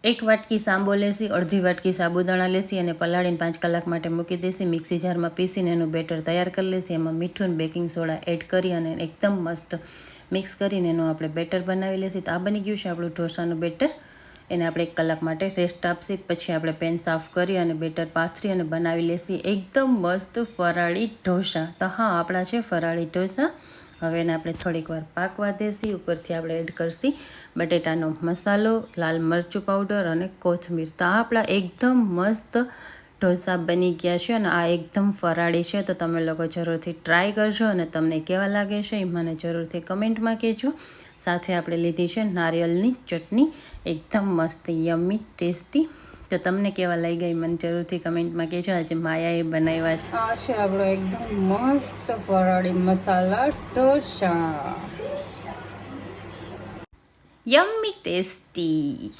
1 વાટકી સાંબો લેસી, અડધી વાટકી સાબુદાણા લેસી અને પલાળીને 5 કલાક માટે મૂકી દેસી. મિક્સી જારમાં પીસીને એનું બેટર તૈયાર કરી લેસી. એમાં મીઠું અને બેકિંગ સોડા એડ કરી અને એકદમ મસ્ત મિક્સ કરીને એનું આપણે બેટર બનાવી લેસી. તો આ બની ગયું છે આપણું ઢોસાનું બેટર. એને આપણે 1 કલાક માટે રેસ્ટ આપશી. પછી આપણે પેન સાફ કરી અને બેટર પાથરી અને બનાવી લેસી એકદમ મસ્ત ફરાળી ઢોસા. તો હા, આપણા છે ફરાળી ઢોસા. હવે એને આપણે થોડીક વાર પાકવા દેસી. ઉપરથી આપણે એડ કરશી બટેટાનો મસાલો, લાલ મરચું પાવડર અને કોથમીર. તો આ આપણા એકદમ મસ્ત ઢોસા બની ગયા છે અને આ એકદમ ફરાળી છે. તો તમે લોકો જરૂરથી ટ્રાય કરજો અને તમને કેવા લાગે છે એ મને જરૂરથી કમેન્ટમાં કહેજો. સાથે આપણે લીધી છે નારિયેળની ચટણી, એકદમ મસ્ત યમ્મી ટેસ્ટી. તો તમને કેવા લઈ ગઈ મને જરૂરથી કમેન્ટમાં કહેજો. આજે માયાએ બનાવ્યા છે. આ છે આપણો એકદમ મસ્ત ફરાળી મસાલા ઢોસા, યમ્મી ટેસ્ટી.